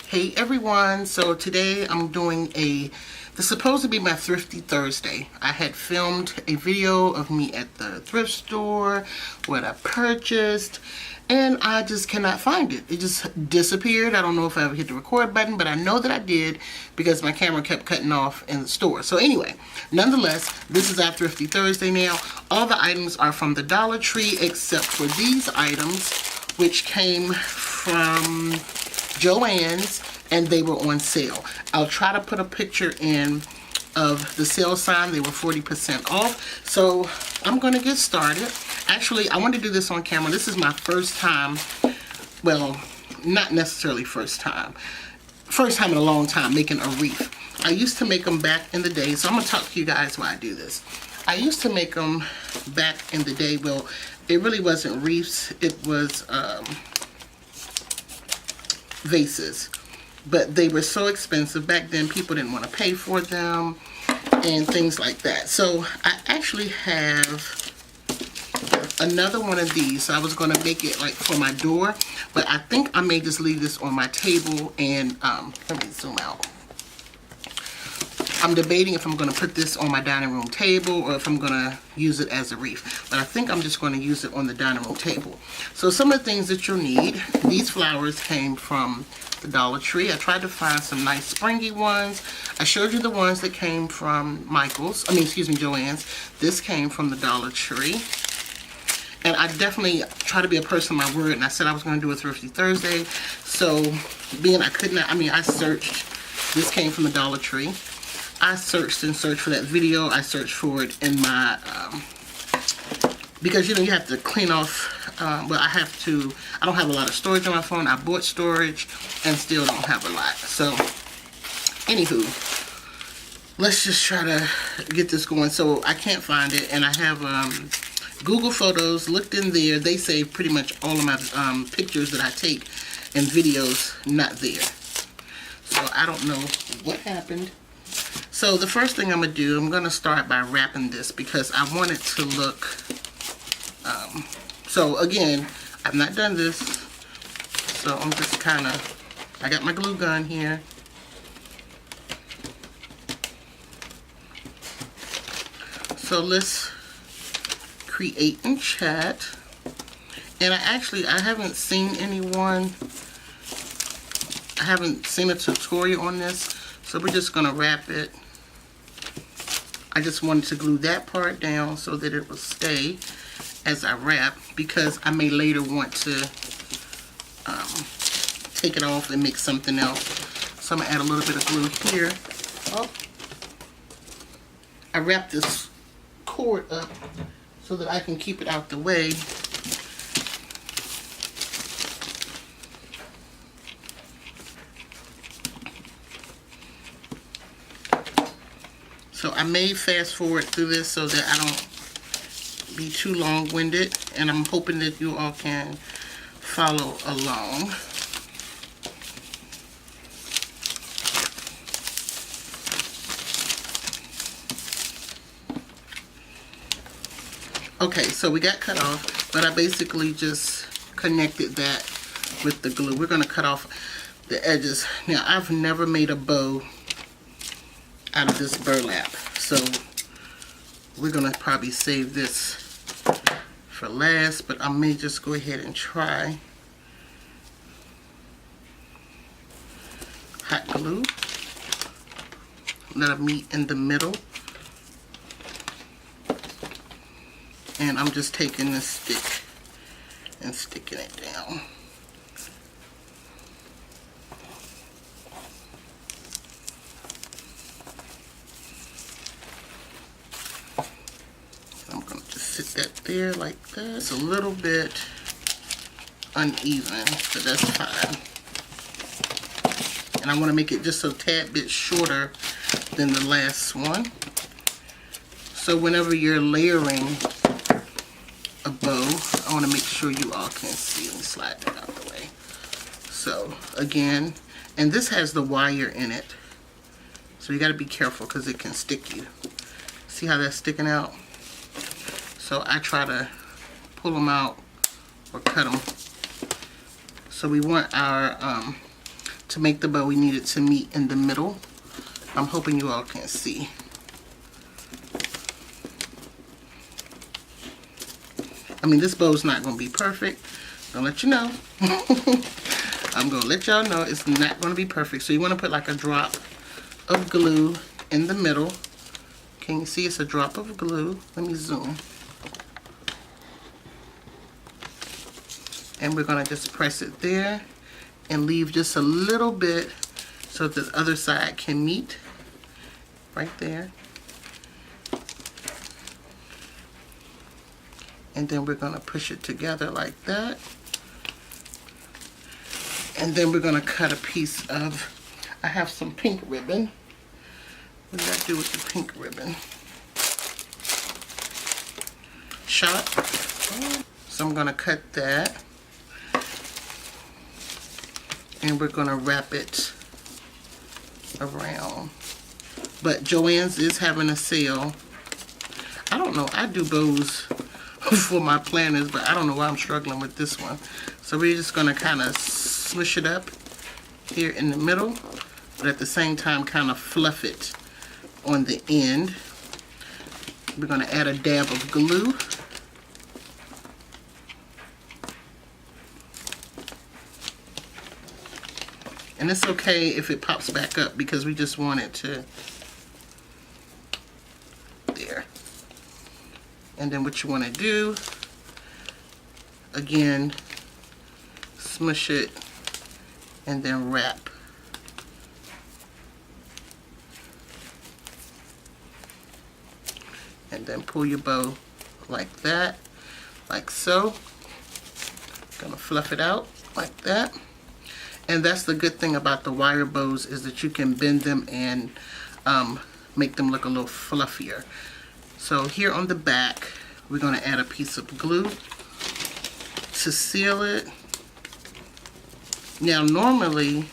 Hey everyone, so today I'm doing this is supposed to be my Thrifty Thursday. I had filmed a video of me at the thrift store, what I purchased, and I just cannot find it. It just disappeared. I don't know if I ever hit the record button, but I know that I did because my camera kept cutting off in the store. So anyway, nonetheless, this is our Thrifty Thursday now. All the items are from the Dollar Tree except for these items, which came from Joann's, and they were on sale. I'll try to put a picture in of the sale sign. They were 40% off. So I'm going to get started. Actually, I want to do this on camera. This is my first time. Well, not necessarily first time. First time in a long time making a wreath. I used to make them back in the day. So I'm going to talk to you guys while I do this. I used to make them back in the day. Well, it really wasn't wreaths. It was vases, but they were so expensive back then. People didn't want to pay for them and things like that. So I actually have another one of these. So I was going to make it like for my door, but I think I may just leave this on my table and let me zoom out. I'm debating if I'm going to put this on my dining room table or if I'm going to use it as a wreath. But I think I'm just going to use it on the dining room table. So some of the things that you'll need. These flowers came from the Dollar Tree. I tried to find some nice springy ones. I showed you the ones that came from Joann's. This came from the Dollar Tree. And I definitely try to be a person of my word. And I said I was going to do a Thrifty Thursday. So being I could not, I searched. This came from the Dollar Tree. I searched and searched for that video. I searched for it in my, because you have to clean off, I don't have a lot of storage on my phone. I bought storage and still don't have a lot. So, anywho, let's just try to get this going. So, I can't find it, and I have Google Photos, looked in there. They say pretty much all of my pictures that I take and videos not there. So, I don't know what happened. So the first thing I'm going to do, I'm going to start by wrapping this because I want it to look, so again, I've not done this, so I'm just I got my glue gun here. So let's create and chat. And I haven't seen a tutorial on this. So we're just going to wrap it. I just wanted to glue that part down so that it will stay as I wrap, because I may later want to take it off and make something else. So I'm going to add a little bit of glue here. Oh. I wrap this cord up so that I can keep it out the way. So I may fast forward through this so that I don't be too long-winded, and I'm hoping that you all can follow along. Okay, so we got cut off, but I basically just connected that with the glue. We're going to cut off the edges. Now, I've never made a bow out of this burlap, so we're gonna probably save this for last, but I may just go ahead and try. Hot glue, let them meet in the middle, and I'm just taking this stick and sticking it down. That there like that. It's a little bit uneven, but that's fine. And I want to make it just a tad bit shorter than the last one. So whenever you're layering a bow, I want to make sure you all can see. Let me slide that out of the way. So again, and this has the wire in it, so you got to be careful because it can stick you. See how that's sticking out? So I try to pull them out or cut them. So we want our to make the bow, we need it to meet in the middle. I'm hoping you all can see. I mean, this bow's not going to be perfect. I'll let you know. I'm going to let y'all know it's not going to be perfect. So you want to put like a drop of glue in the middle. Can you see it's a drop of glue? Let me zoom. And we're going to just press it there and leave just a little bit so that the other side can meet right there. And then we're going to push it together like that. And then we're going to cut a piece of, I have some pink ribbon. What did I do with the pink ribbon? Shot. So I'm going to cut that. And we're going to wrap it around. But Joann's is having a sale. I don't know, I do bows for my planners, but I don't know why I'm struggling with this one. So we're just going to kind of smush it up here in the middle, but at the same time kind of fluff it on the end. We're going to add a dab of glue. And it's okay if it pops back up because we just want it to, there. And then what you want to do, again, smush it and then wrap. And then pull your bow like that, like so. Gonna fluff it out like that. And that's the good thing about the wire bows, is that you can bend them and make them look a little fluffier. So here on the back, we're going to add a piece of glue to seal it. Now normally,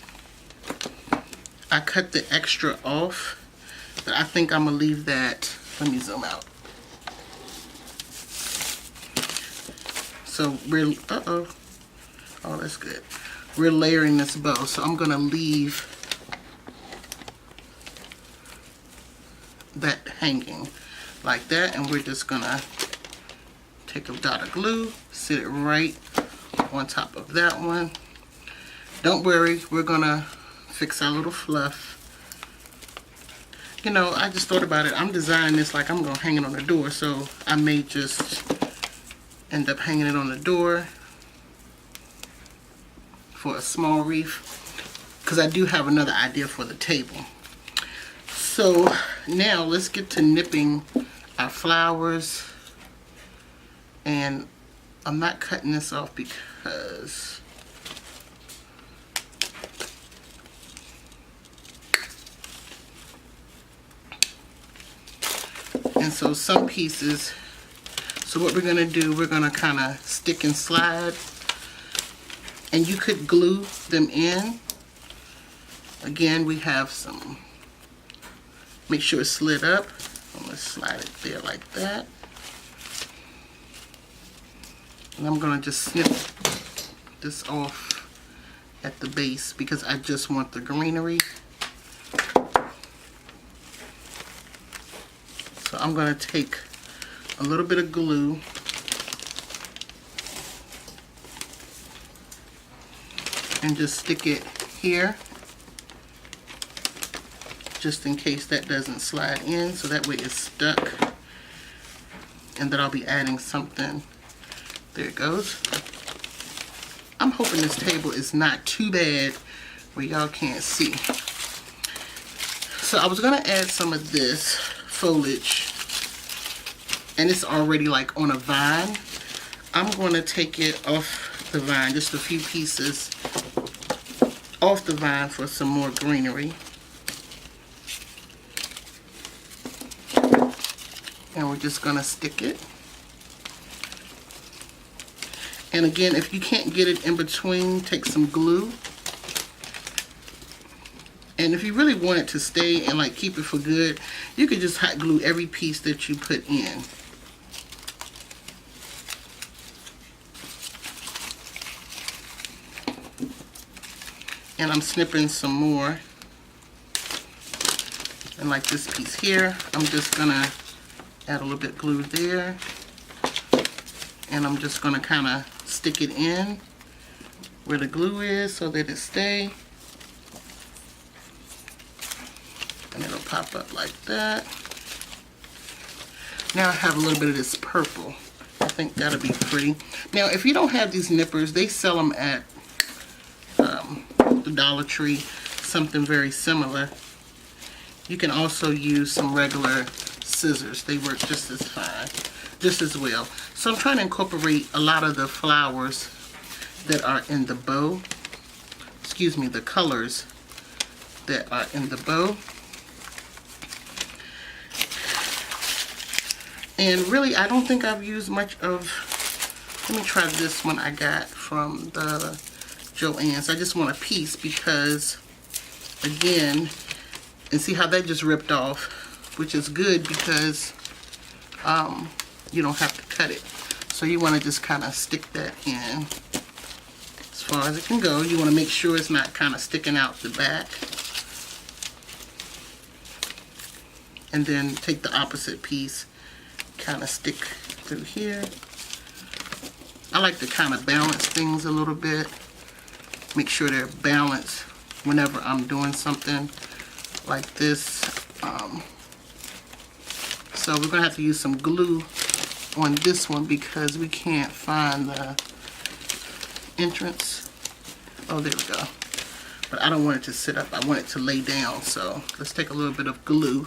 I cut the extra off, but I think I'm going to leave that. Let me zoom out. So we're, oh, that's good. We're layering this bow, so I'm going to leave that hanging like that, and we're just going to take a dot of glue, sit it right on top of that one. Don't worry, we're going to fix our little fluff. You know, I just thought about it. I'm designing this like I'm going to hang it on the door, so I may just end up hanging it on the door for a small wreath, because I do have another idea for the table. So now let's get to nipping our flowers. And I'm not cutting this off because and so some pieces, so what we're going to do, we're going to kind of stick and slide. And you could glue them in. Again, we have some, make sure it's slid up. I'm going to slide it there like that. And I'm going to just snip this off at the base because I just want the greenery. So I'm going to take a little bit of glue and just stick it here, just in case that doesn't slide in, so that way it's stuck. And then I'll be adding something. There it goes. I'm hoping this table is not too bad where y'all can't see. So I was gonna add some of this foliage, and it's already like on a vine. I'm gonna take it off the vine, just a few pieces off the vine for some more greenery. And we're just gonna stick it. And again, if you can't get it in between, take some glue. And if you really want it to stay and like keep it for good, you could just hot glue every piece that you put in. And I'm snipping some more. And like this piece here, I'm just gonna add a little bit of glue there. And I'm just gonna kind of stick it in where the glue is so that it stays. And it'll pop up like that. Now I have a little bit of this purple. I think that'll be pretty. Now, if you don't have these nippers, they sell them at the Dollar Tree, something very similar. You can also use some regular scissors. They work just as fine, just as well. So I'm trying to incorporate a lot of the flowers that are in the bow. Excuse me, the colors that are in the bow. And really, I don't think I've used much of, let me try this one I got from the Joann's. I just want a piece because, again, and see how that just ripped off, which is good because you don't have to cut it. So you want to just kind of stick that in as far as it can go. You want to make sure it's not kind of sticking out the back. And then take the opposite piece, kind of stick through here. I like to kind of balance things a little bit. Make sure they're balanced whenever I'm doing something like this. So we're going to have to use some glue on this one because we can't find the entrance. Oh, there we go. But I don't want it to sit up. I want it to lay down. So let's take a little bit of glue.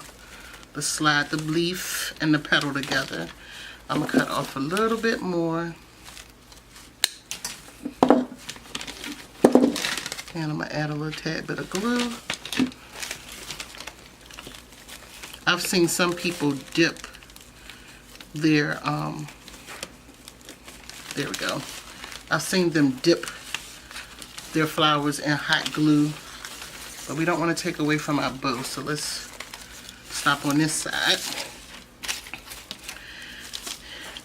Let's slide the leaf and the petal together. I'm going to cut off a little bit more. And I'm going to add a little tad bit of glue. I've seen some people dip their, there we go. I've seen them dip their flowers in hot glue. But we don't want to take away from our bow. So let's stop on this side.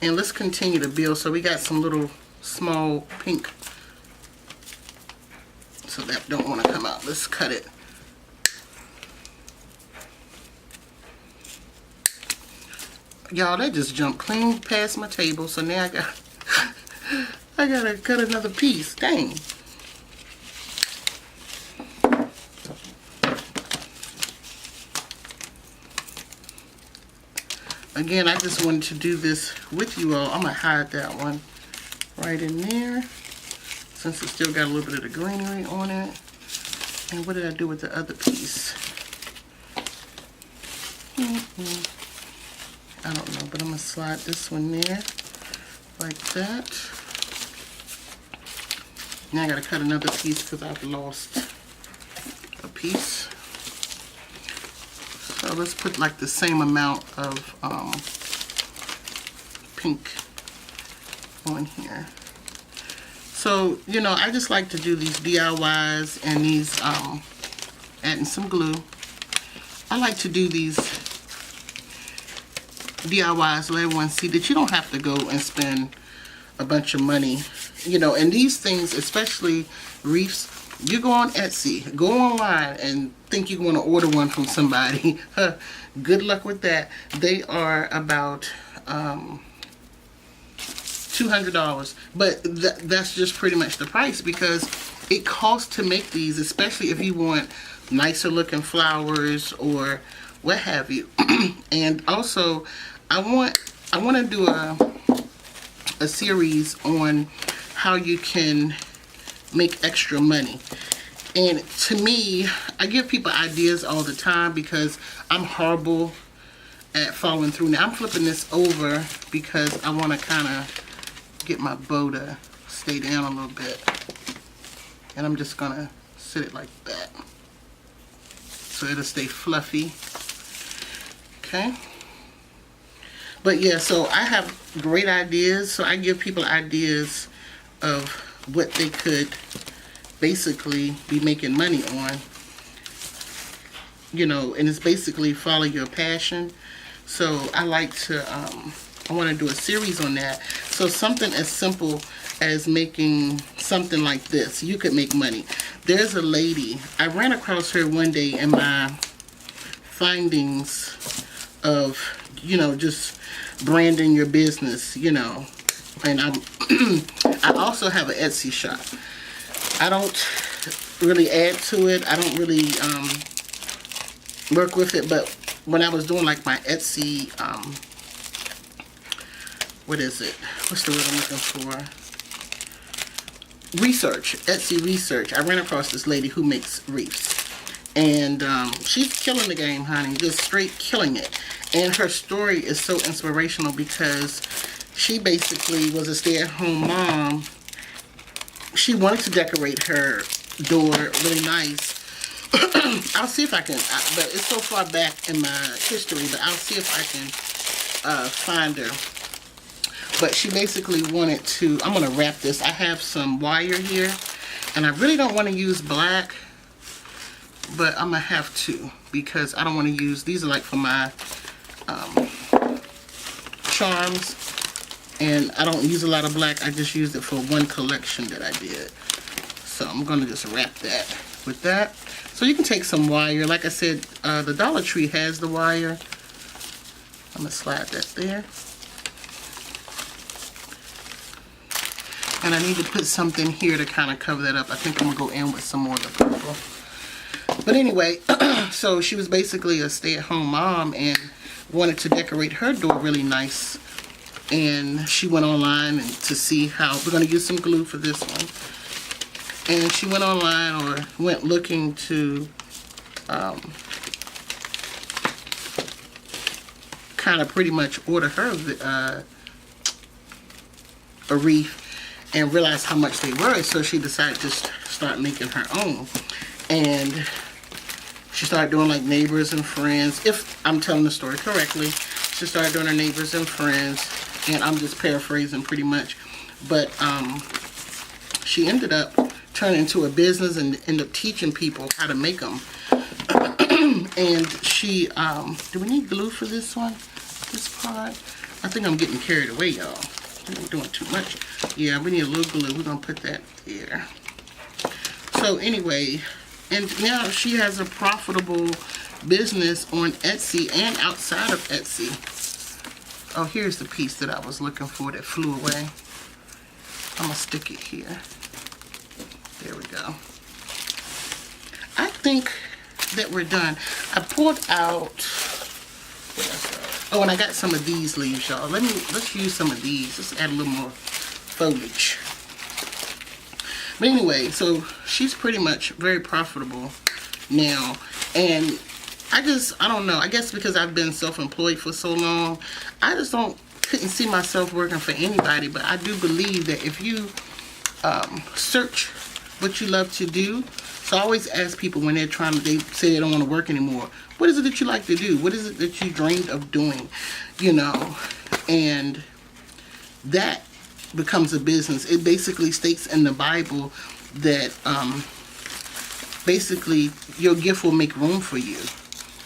And let's continue to build. So we got some little small pink. So that don't want to come out. Let's cut it. Y'all, that just jumped clean past my table. So now I gotta cut another piece. Dang. Again, I just wanted to do this with you all. I'm gonna hide that one right in there, since it's still got a little bit of the greenery on it. And what did I do with the other piece? I don't know, but I'm gonna slide this one there like that. Now I gotta cut another piece because I've lost a piece. So let's put like the same amount of pink on here. So, you know, I just like to do these DIYs and these, adding some glue. I like to do these DIYs, let everyone see that you don't have to go and spend a bunch of money. You know, and these things, especially wreaths, you go on Etsy, go online and think you want to order one from somebody. Good luck with that. They are about $200, but that's just pretty much the price because it costs to make these, especially if you want nicer looking flowers or what have you. And also I want to do a series on how you can make extra money. And to me, I give people ideas all the time because I'm horrible at following through. Now I'm flipping this over because I want to kind of get my bow to stay down a little bit. And I'm just gonna sit it like that so it'll stay fluffy. Okay. But yeah, so I have great ideas. So I give people ideas of what they could basically be making money on. You know, and it's basically follow your passion. So I like to, I want to do a series on that. So something as simple as making something like this. You could make money. There's a lady, I ran across her one day in my findings of, you know, just branding your business, you know. And I also have an Etsy shop. I don't really add to it. I don't really work with it, but when I was doing like my Etsy, what is it? What's the word I'm looking for? Research, Etsy research. I ran across this lady who makes wreaths. And she's killing the game, honey. Just straight killing it. And her story is so inspirational because she basically was a stay-at-home mom. She wanted to decorate her door really nice. I'll see if I can, but it's so far back in my history, but I'll see if I can find her. But she basically wanted to, I'm going to wrap this. I have some wire here, and I really don't want to use black, but I'm going to have to because I don't want to use, these are like for my charms, and I don't use a lot of black. I just used it for one collection that I did. So I'm going to just wrap that with that. So you can take some wire. Like I said, the Dollar Tree has the wire. I'm going to slide that there. And I need to put something here to kind of cover that up. I think I'm going to go in with some more of the purple. But anyway, so she was basically a stay-at-home mom and wanted to decorate her door really nice. And she went online and to see how, we're going to use some glue for this one. And she went online or went looking to kind of pretty much order her a wreath and realized how much they were. So she decided to start making her own. And she started doing like neighbors and friends. If I'm telling the story correctly, she started doing her neighbors and friends. And I'm just paraphrasing pretty much. But she ended up turning into a business and ended up teaching people how to make them. And she, do we need glue for this one? This part? I think I'm getting carried away, y'all. I'm doing too much. Yeah, we need a little glue. We're going to put that there. So anyway, and now she has a profitable business on Etsy and outside of Etsy. Oh, here's the piece that I was looking for that flew away. I'm going to stick it here. There we go. I think that we're done. I pulled out, what else? Oh, and I got some of these leaves, y'all. Let's use some of these. Let's add a little more foliage. But anyway, so she's pretty much very profitable now. And I don't know. I guess because I've been self-employed for so long, I just couldn't see myself working for anybody. But I do believe that if you search what you love to do. So I always ask people when they say they don't want to work anymore, what is it that you like to do? What is it that you dreamed of doing? You know, and that becomes a business. It basically states in the Bible that basically your gift will make room for you.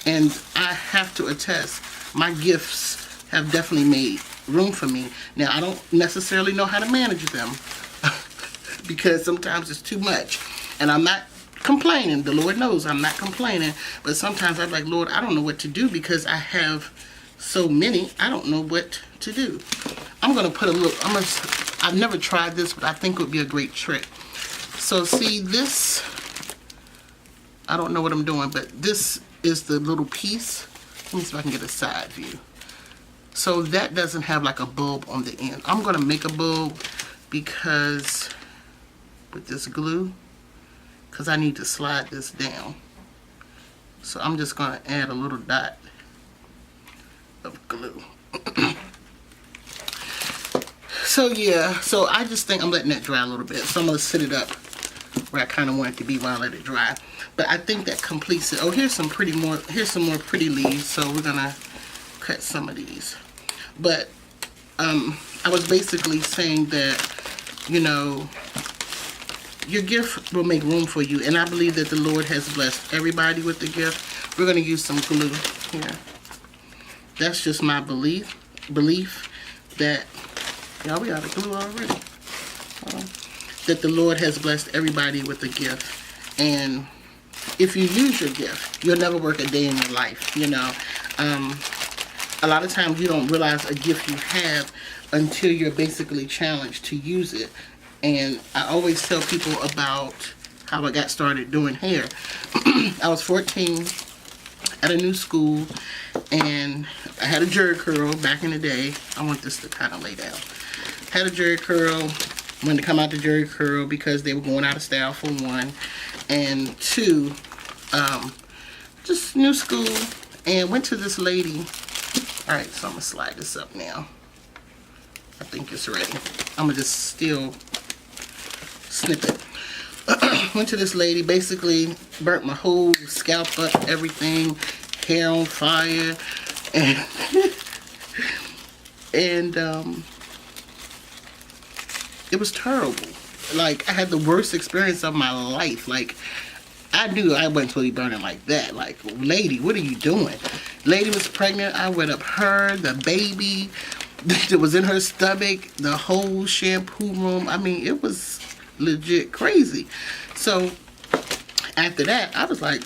And I have to attest, my gifts have definitely made room for me. Now, I don't necessarily know how to manage them because sometimes it's too much. And I'm not complaining. The Lord knows I'm not complaining. But sometimes I'm like, Lord, I don't know what to do because I have so many. I don't know what to do. I'm going to put a little, I've never tried this, but I think it would be a great trick. So see this, I don't know what I'm doing, but this is the little piece. Let me see if I can get a side view. So that doesn't have like a bulb on the end. I'm going to make a bulb because with this glue, because I need to slide this down. So I'm just going to add a little dot of glue. So yeah, so I just think I'm letting that dry a little bit. So I'm going to sit it up where I kind of want it to be while I let it dry. But I think that completes it. Oh, here's some more pretty leaves. So we're going to cut some of these. But I was basically saying that, you know, your gift will make room for you. And I believe that the Lord has blessed everybody with the gift. We're going to use some glue here. That's just my belief that, y'all, we out of glue already. that the Lord has blessed everybody with a gift. And if you use your gift, you'll never work a day in your life, you know. A lot of times you don't realize a gift you have until you're basically challenged to use it. And I always tell people about how I got started doing hair. I was 14 at a new school, and I had a jerry curl back in the day. I want this to kind of lay down. Had a jerry curl, wanted to come out the jerry curl because they were going out of style, for one, and two, just new school, and went to this lady. Alright, so I'm going to slide this up now. I think it's ready. I'm going to just still snip it. Went to this lady, basically burnt my whole scalp up, everything, hair on fire, and it was terrible. Like, I had the worst experience of my life. Like, I knew I wasn't supposed to be burning like that. Like, lady, what are you doing? Lady was pregnant. I wet up her, the baby that was in her stomach, the whole shampoo room. I mean, it was legit crazy. So after that, I was like,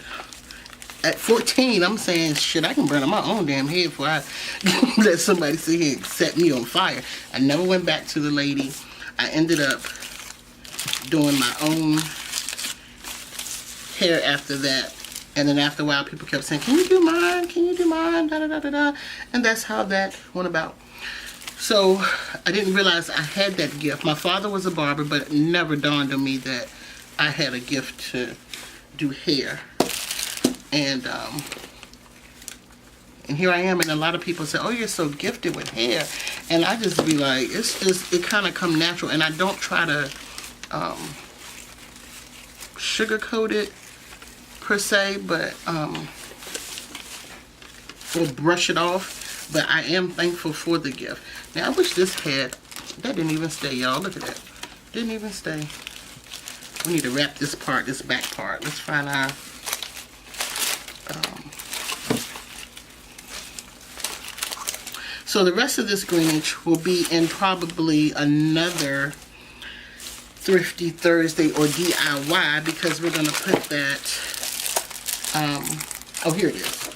at 14, I'm saying, shit, I can burn my own damn head before I let somebody sit here and set me on fire. I never went back to the lady. I ended up doing my own hair after that. And then after a while, people kept saying, can you do mine? Can you do mine? Da, da, da, da, da. And that's how that went about. So I didn't realize I had that gift. My father was a barber, but it never dawned on me that I had a gift to do hair. And here I am, and a lot of people say, oh, you're so gifted with hair. And I just be like, it's just, it kind of come natural. And I don't try to sugarcoat it per se, but or brush it off. But I am thankful for the gift. Now I wish this had, that didn't even stay, y'all. Look at that. Didn't even stay. We need to wrap this part, this back part. Let's find our so the rest of this greenage will be in probably another Thrifty Thursday or DIY, because we're going to put that, oh, here it is.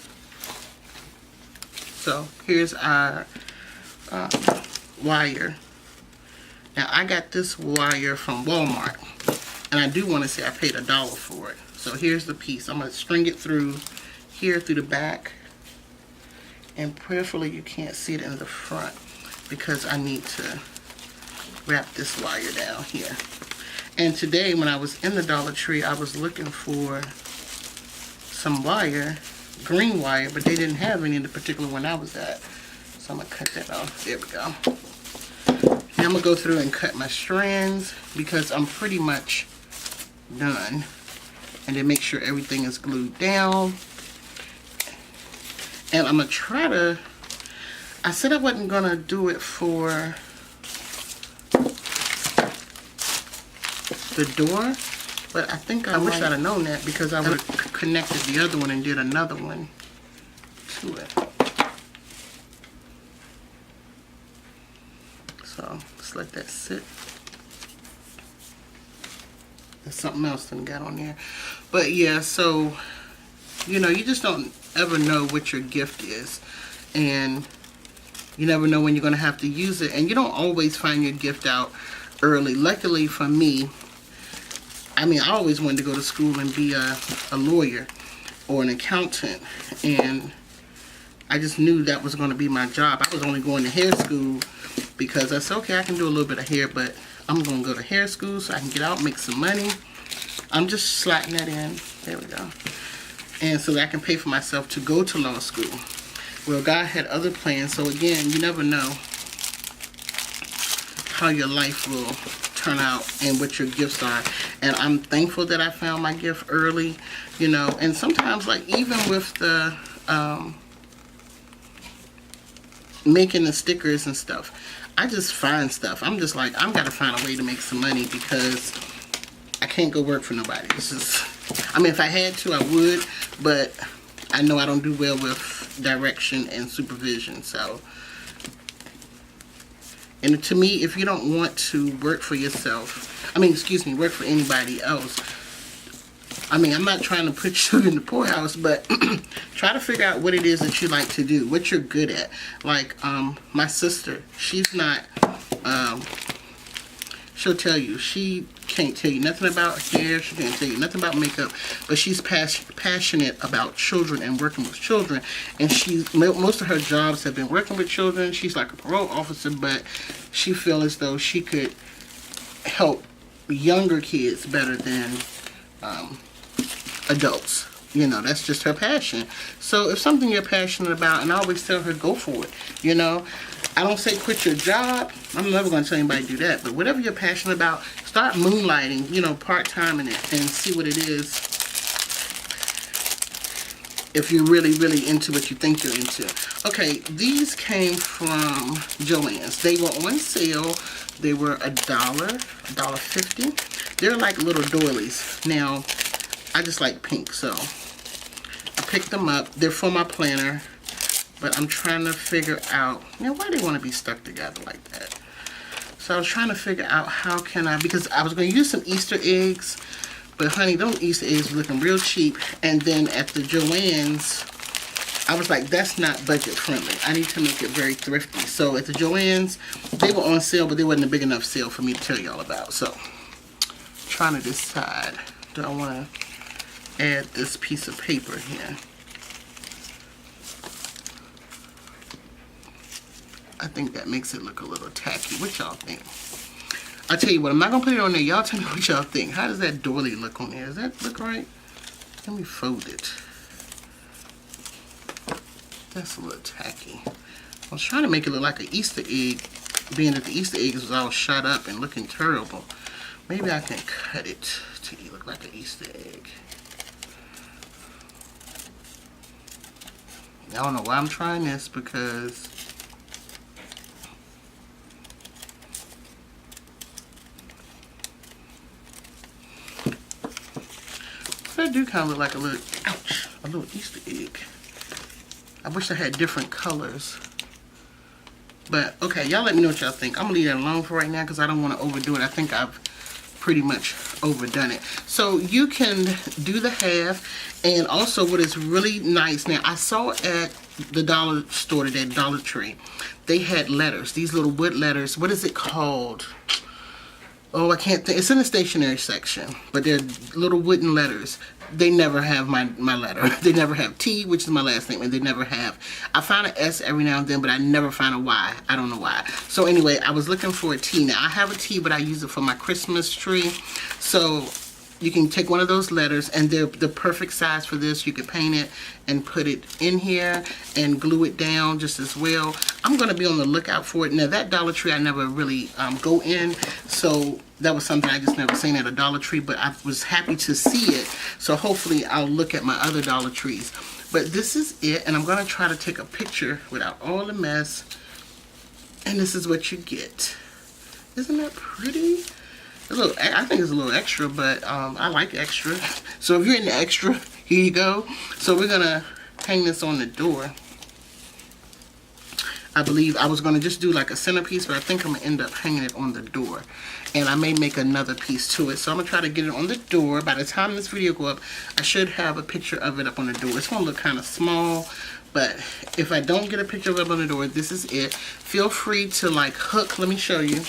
So here's our wire. Now I got this wire from Walmart, and I do want to say I paid $1 for it. So here's the piece. I'm going to string it through here, through the back, and prayerfully you can't see it in the front, because I need to wrap this wire down here. And today when I was in the Dollar Tree, I was looking for some wire, green wire, but they didn't have any in the particular one I was at. So I'm going to cut that off. There we go. Now I'm going to go through and cut my strands, because I'm pretty much done. And then make sure everything is glued down. And I'm going to try to, I said I wasn't going to do it for the door, but I think I wish I'd have known that, because I would have connected the other one and did another one to it. So let's let that sit. There's something else that got on there. But yeah, so, you know, you just don't ever know what your gift is. And you never know when you're going to have to use it. And you don't always find your gift out early. Luckily for me, I mean, I always wanted to go to school and be a lawyer or an accountant. And I just knew that was going to be my job. I was only going to hair school because I said, okay, I can do a little bit of hair, but I'm going to go to hair school so I can get out, make some money. I'm just slotting that in. There we go. And so that I can pay for myself to go to law school. Well, God had other plans. So again, you never know how your life will turn out and what your gifts are. And I'm thankful that I found my gift early, you know. And sometimes, like, even with the making the stickers and stuff, I just find stuff. I'm just like, I've got to find a way to make some money, because I can't go work for nobody. This is, I mean, if I had to, I would, but I know I don't do well with direction and supervision. So And to me, if you don't want to work for yourself, I mean, excuse me, work for anybody else, I mean, I'm not trying to put you in the poorhouse, but try to figure out what it is that you like to do, what you're good at. Like, my sister, she's not, she'll tell you, she can't tell you nothing about hair, she can't tell you nothing about makeup, but she's passionate about children and working with children. And most of her jobs have been working with children. She's like a parole officer, but she feels as though she could help younger kids better than adults. You know, that's just her passion. So if something you're passionate about, and I always tell her, go for it. You know, I don't say quit your job. I'm never going to tell anybody to do that. But whatever you're passionate about, start moonlighting, you know, part-time in it, and see what it is. If you're really, really into what you think you're into. Okay, these came from Joann's. They were on sale. They were $1.50. They're like little doilies. Now, I just like pink, so I picked them up. They're for my planner, but I'm trying to figure out, you know, why they want to be stuck together like that. So I was trying to figure out how can I, because I was going to use some Easter eggs, but honey, those Easter eggs were looking real cheap. And then at the Joann's, I was like, that's not budget friendly. I need to make it very thrifty. So at the Joann's, they were on sale, but they wasn't a big enough sale for me to tell y'all about. So trying to decide, do I want to add this piece of paper here? I think that makes it look a little tacky. What y'all think? I tell you what, I'm not gonna put it on there. Y'all tell me what y'all think. How does that doily look on there? Does that look right? Let me fold it. That's a little tacky. I was trying to make it look like an Easter egg, being that the Easter eggs was all shot up and looking terrible. Maybe I can cut it to look like an Easter egg. I don't know why I'm trying this, because that do kind of look like a little, ouch, a little Easter egg. I wish I had different colors. But, okay, y'all let me know what y'all think. I'm going to leave that alone for right now because I don't want to overdo it. I think I've pretty much overdone it. So you can do the half. And also what is really nice, now I saw at the dollar store today, Dollar Tree, they had letters, these little wood letters. What is it called? Oh, I can't think. It's in the stationery section, but they're little wooden letters. They never have my letter. They never have T, which is my last name, and they never have. I find an S every now and then, but I never find a Y. I don't know why. So anyway, I was looking for a T. Now, I have a T, but I use it for my Christmas tree. So you can take one of those letters, and they're the perfect size for this. You can paint it and put it in here and glue it down just as well. I'm going to be on the lookout for it. Now, that Dollar Tree I never really go in, so that was something I just never seen at a Dollar Tree, but I was happy to see it. So hopefully I'll look at my other Dollar Trees. But this is it, and I'm going to try to take a picture without all the mess. And this is what you get. Isn't that pretty? A little, I think it's a little extra, but I like extra. So if you're into extra, here you go. So we're going to hang this on the door. I believe I was going to just do like a centerpiece, but I think I'm going to end up hanging it on the door. And I may make another piece to it. So I'm going to try to get it on the door. By the time this video go up, I should have a picture of it up on the door. It's going to look kind of small, but if I don't get a picture of it up on the door, this is it. Feel free to like hook. Let me show you.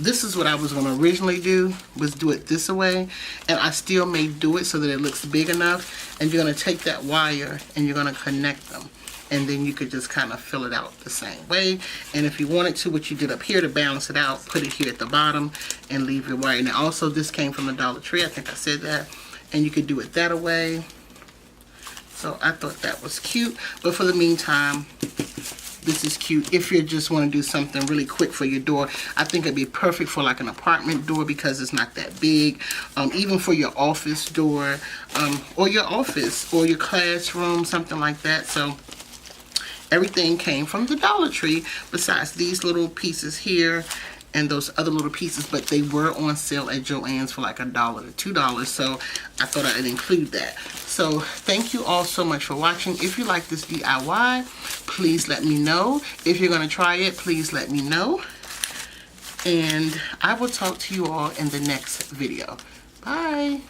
This is what I was going to originally do, was do it this way, and I still may do it so that it looks big enough. And you're going to take that wire and you're going to connect them, and then you could just kind of fill it out the same way. And if you wanted to, what you did up here to balance it out, put it here at the bottom and leave your wire. Now also this came from the Dollar Tree, I think I said that, and you could do it that way. So I thought that was cute, but for the meantime, this is cute if you just want to do something really quick for your door. I think it'd be perfect for like an apartment door because it's not that big. Even for your office door, or your office or your classroom, something like that. So everything came from the Dollar Tree besides these little pieces here and those other little pieces, but they were on sale at Joann's for like $1 to $2, so I thought I'd include that. So thank you all so much for watching. If you like this DIY, please let me know. If you're going to try it, please let me know. And I will talk to you all in the next video. Bye.